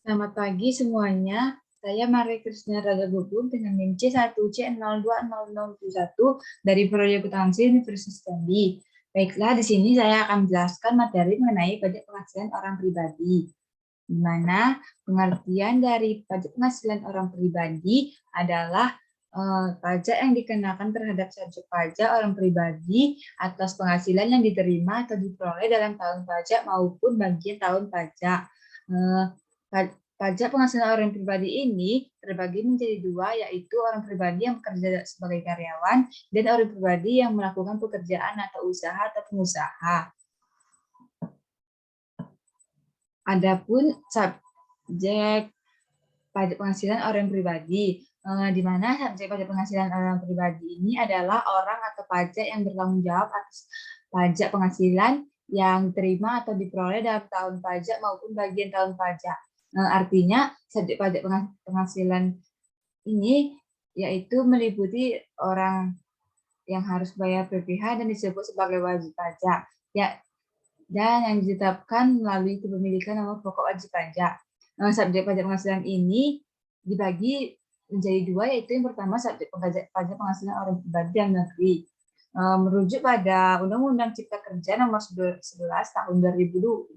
Selamat pagi semuanya. Saya Maria Kristina Raga Gugum dengan NIM C1C020071 dari Proyek Akuntansi Universitas Jambi. Baiklah, di sini saya akan menjelaskan materi mengenai pajak penghasilan orang pribadi, di mana pengertian dari pajak penghasilan orang pribadi adalah pajak yang dikenakan terhadap subjek pajak orang pribadi atas penghasilan yang diterima atau diperoleh dalam tahun pajak maupun bagian tahun pajak. Eh, Pajak penghasilan orang pribadi ini terbagi menjadi dua, yaitu orang pribadi yang bekerja sebagai karyawan dan orang pribadi yang melakukan pekerjaan atau usaha atau pengusaha. Adapun subjek pajak penghasilan orang pribadi, di mana subjek pajak penghasilan orang pribadi ini adalah orang atau pajak yang bertanggung jawab atas pajak penghasilan yang diterima atau diperoleh dalam tahun pajak maupun bagian tahun pajak. Artinya subjek pajak penghasilan ini yaitu meliputi orang yang harus bayar PPh dan disebut sebagai wajib pajak, ya, dan yang ditetapkan melalui kepemilikan nomor pokok wajib pajak. Subjek pajak penghasilan ini dibagi menjadi dua, yaitu yang pertama subjek pajak penghasilan orang pribadi dan negeri. Merujuk pada Undang-Undang Cipta Kerja Nomor 11 Tahun 2020,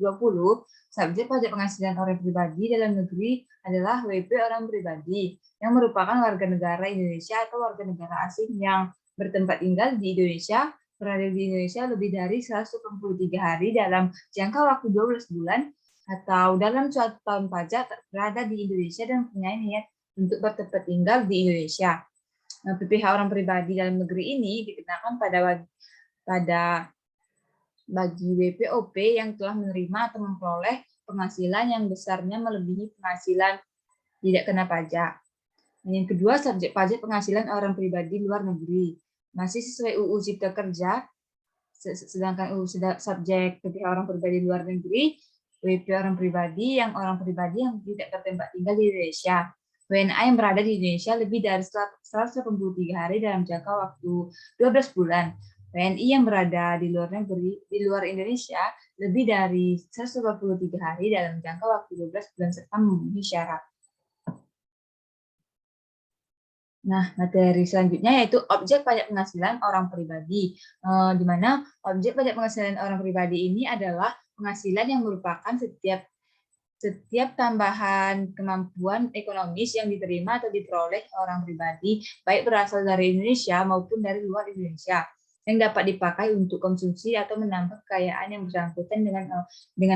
subjek pajak penghasilan orang pribadi dalam negeri adalah WP orang pribadi yang merupakan warga negara Indonesia atau warga negara asing yang bertempat tinggal di Indonesia, berada di Indonesia lebih dari 183 hari dalam jangka waktu 12 bulan atau dalam suatu tahun pajak berada di Indonesia dan punya niat untuk bertempat tinggal di Indonesia. PPh orang pribadi dalam negeri ini dikenakan pada bagi WPOP yang telah menerima atau memperoleh penghasilan yang besarnya melebihi penghasilan tidak kena pajak. Yang kedua, subjek pajak penghasilan orang pribadi luar negeri. Masih sesuai UU Cipta Kerja, sedangkan UU subjek PPh orang pribadi luar negeri, WP orang pribadi yang tidak bertempat tinggal di Indonesia. WNA yang berada di Indonesia lebih dari 183 hari dalam jangka waktu 12 bulan. WNI yang berada di luar negeri, di luar Indonesia, lebih dari 183 hari dalam jangka waktu 12 bulan serta memenuhi syarat. Nah, materi selanjutnya yaitu objek pajak penghasilan orang pribadi, di mana objek pajak penghasilan orang pribadi ini adalah penghasilan yang merupakan setiap tambahan kemampuan ekonomis yang diterima atau diperoleh orang pribadi, baik berasal dari Indonesia maupun dari luar Indonesia, yang dapat dipakai untuk konsumsi atau menambah kekayaan yang bersangkutan dengan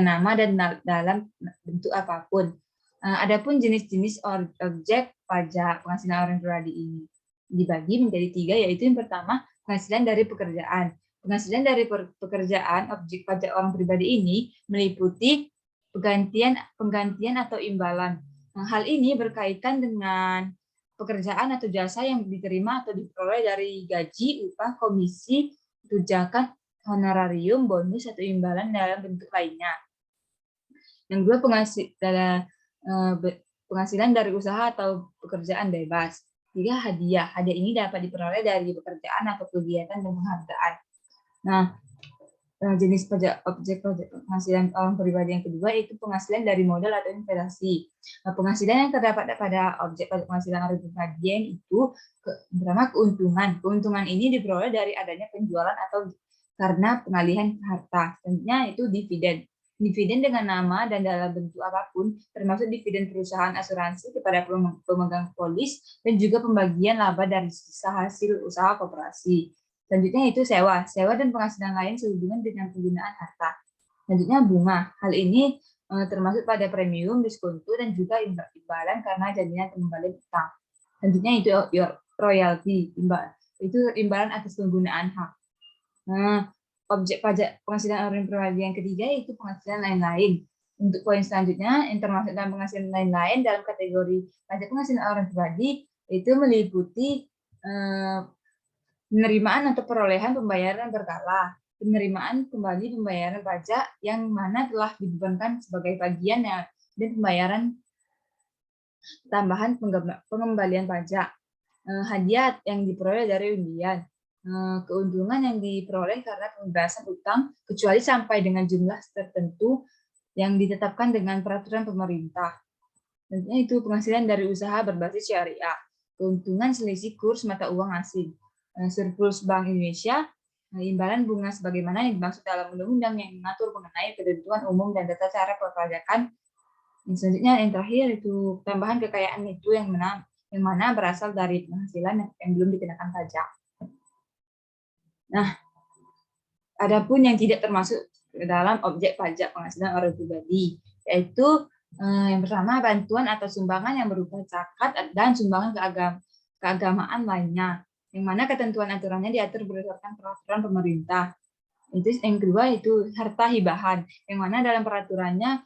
nama dan dalam bentuk apapun. Adapun jenis-jenis objek pajak penghasilan orang pribadi ini dibagi menjadi tiga, yaitu yang pertama penghasilan dari pekerjaan. Penghasilan dari pekerjaan objek pajak orang pribadi ini meliputi penggantian atau imbalan. Nah, hal ini berkaitan dengan pekerjaan atau jasa yang diterima atau diperoleh dari gaji, upah, komisi, tunjangan, honorarium, bonus, atau imbalan dalam bentuk lainnya. Yang kedua, penghasilan dari usaha atau pekerjaan bebas. Tiga, hadiah. Hadiah ini dapat diperoleh dari pekerjaan atau kegiatan dan penghargaan. Nah, jenis objek pajak penghasilan orang pribadi yang kedua itu penghasilan dari modal atau investasi. Penghasilan yang terdapat pada objek pajak penghasilan orang pribadi itu pertama keuntungan. Keuntungan ini diperoleh dari adanya penjualan atau karena pengalihan harta. Tentunya itu dividen. Dividen dengan nama dan dalam bentuk apapun, termasuk dividen perusahaan asuransi kepada pemegang polis dan juga pembagian laba dari sisa hasil usaha koperasi. Selanjutnya itu sewa. Sewa dan penghasilan lain sehubungan dengan penggunaan harta. Selanjutnya bunga. Hal ini termasuk pada premium, diskonto, dan juga imbalan karena jaminan pengembalian utang. Selanjutnya itu royalti. Itu imbalan atas penggunaan hak. Nah, objek pajak penghasilan orang pribadi yang ketiga itu penghasilan lain-lain. Untuk poin selanjutnya, yang termasuk dalam penghasilan lain-lain dalam kategori pajak penghasilan orang pribadi itu meliputi penerimaan atau perolehan pembayaran berkala, penerimaan kembali pembayaran pajak yang mana telah dibebankan sebagai bagian dan pembayaran tambahan pengembalian pajak, hadiah yang diperoleh dari undian, keuntungan yang diperoleh karena pembebasan utang kecuali sampai dengan jumlah tertentu yang ditetapkan dengan peraturan pemerintah. Tentunya itu penghasilan dari usaha berbasis syariah, keuntungan selisih kurs mata uang asing, surplus Bank Indonesia, imbalan bunga sebagaimana yang dimaksud dalam undang-undang yang mengatur mengenai ketentuan umum dan tata cara perpajakan. Selanjutnya yang terakhir itu tambahan kekayaan itu yang mana berasal dari penghasilan yang belum dikenakan pajak. Nah, adapun yang tidak termasuk dalam objek pajak penghasilan orang pribadi, yaitu yang pertama bantuan atau sumbangan yang berupa zakat dan sumbangan keagamaan lainnya, yang mana ketentuan aturannya diatur berdasarkan peraturan pemerintah. Itu yang kedua itu harta hibahan, yang mana dalam peraturannya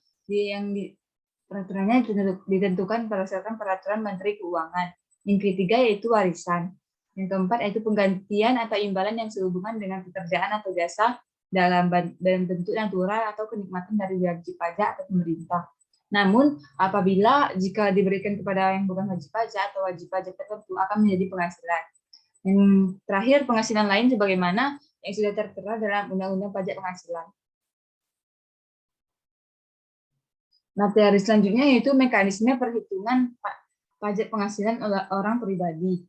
peraturannya ditentukan berdasarkan peraturan Menteri Keuangan. Yang ketiga yaitu warisan. Yang keempat yaitu penggantian atau imbalan yang sehubungan dengan pekerjaan atau jasa dalam bentuk natural atau kenikmatan dari wajib pajak atau pemerintah. Namun, apabila jika diberikan kepada yang bukan wajib pajak atau wajib pajak tertentu akan menjadi penghasilan. Yang terakhir, penghasilan lain sebagaimana yang sudah tertera dalam Undang-Undang Pajak Penghasilan. Materi selanjutnya yaitu mekanisme perhitungan pajak penghasilan oleh orang pribadi.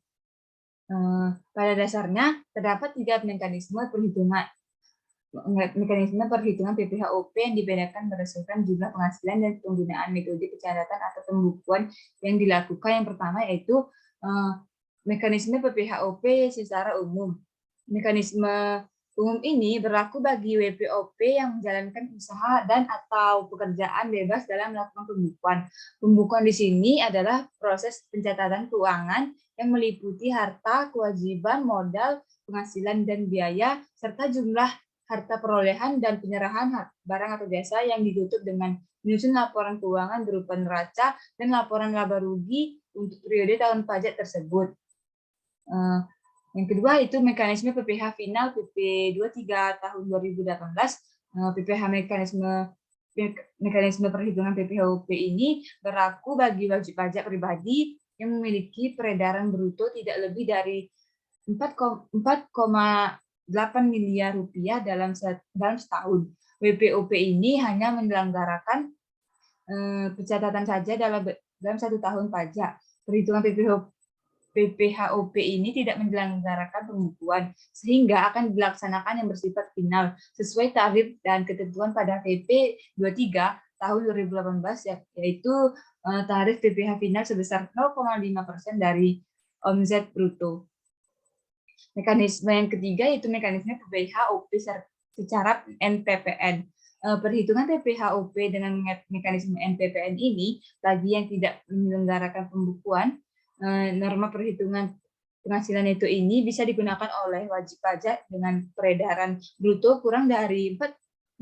Pada dasarnya terdapat 3 mekanisme perhitungan PPHOP yang dibedakan berdasarkan jumlah penghasilan dan penggunaan metode pencatatan atau pembukuan yang dilakukan. Yang pertama yaitu mekanisme PPHOP secara umum. Mekanisme umum ini berlaku bagi WPOP yang menjalankan usaha dan atau pekerjaan bebas dalam melakukan pembukuan. Pembukuan di sini adalah proses pencatatan keuangan yang meliputi harta, kewajiban, modal, penghasilan dan biaya, serta jumlah harta perolehan dan penyerahan barang atau jasa yang ditutup dengan menyusun laporan keuangan berupa neraca dan laporan laba rugi untuk periode tahun pajak tersebut. Yang kedua itu mekanisme PPh final PP 23 tahun 2018. PPh mekanisme perhitungan PPHOP ini berlaku bagi wajib pajak pribadi yang memiliki peredaran bruto tidak lebih dari 4,8 miliar rupiah dalam setahun. WPOP ini hanya menyelenggarakan pencatatan saja dalam 1 tahun pajak. Perhitungan PPHOP ini tidak menyelenggarakan pembukuan, sehingga akan dilaksanakan yang bersifat final sesuai tarif dan ketentuan pada PP 23 tahun 2018, yaitu tarif PPh final sebesar 0,5% dari omset bruto. Mekanisme yang ketiga yaitu mekanisme PPHOP secara NPPN. Perhitungan PPHOP dengan mekanisme NPPN ini bagi yang tidak menyelenggarakan pembukuan, norma perhitungan penghasilan neto ini bisa digunakan oleh wajib pajak dengan peredaran bruto kurang dari 4,8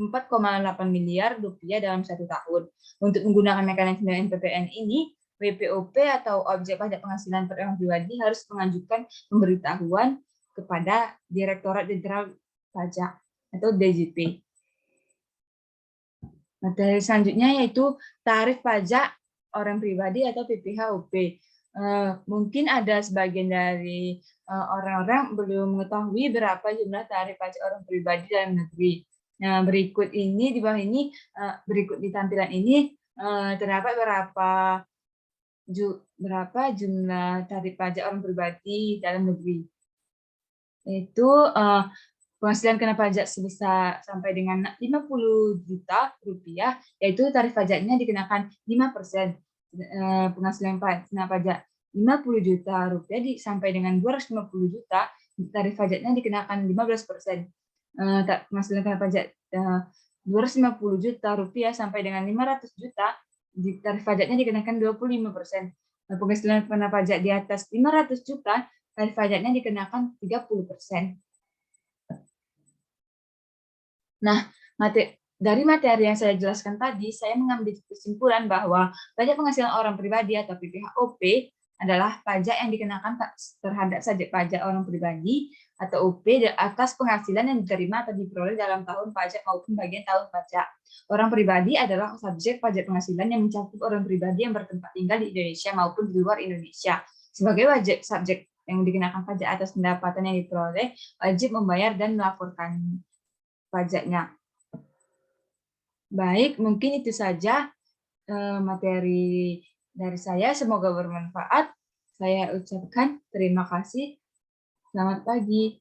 miliar rupiah dalam 1 tahun. Untuk menggunakan mekanisme NPPN ini, WPOP atau objek pajak penghasilan per orang pribadi harus mengajukan pemberitahuan kepada Direktorat Jenderal Pajak atau DJP. Materi selanjutnya yaitu tarif pajak orang pribadi atau PPHOP. Mungkin ada sebagian dari orang-orang belum mengetahui berapa jumlah tarif pajak orang pribadi dalam negeri. Nah, berikut ini di bawah ini, berikut di tampilan ini terdapat berapa jumlah tarif pajak orang pribadi dalam negeri. Itu penghasilan kena pajak sebesar sampai dengan 50 juta rupiah, yaitu tarif pajaknya dikenakan 5%. Penghasilan kena pajak 50 juta rupiah sampai dengan 250 juta, tarif pajaknya dikenakan 15%. Penghasilan kena pajak 250 juta rupiah sampai dengan 500 juta, tarif pajaknya dikenakan 25%. Penghasilan kena pajak di atas 500 juta, tarif pajaknya dikenakan 30%. Nah, dari materi yang saya jelaskan tadi, saya mengambil kesimpulan bahwa pajak penghasilan orang pribadi atau PPHOP adalah pajak yang dikenakan terhadap subjek pajak orang pribadi atau OP atas penghasilan yang diterima atau diperoleh dalam tahun pajak maupun bagian tahun pajak. Orang pribadi adalah subjek pajak penghasilan yang mencakup orang pribadi yang bertempat tinggal di Indonesia maupun di luar Indonesia. Sebagai subjek yang dikenakan pajak atas pendapatan yang diperoleh, wajib membayar dan melaporkan pajaknya. Baik, mungkin itu saja materi Dari saya semoga bermanfaat. Saya ucapkan terima kasih. Selamat pagi.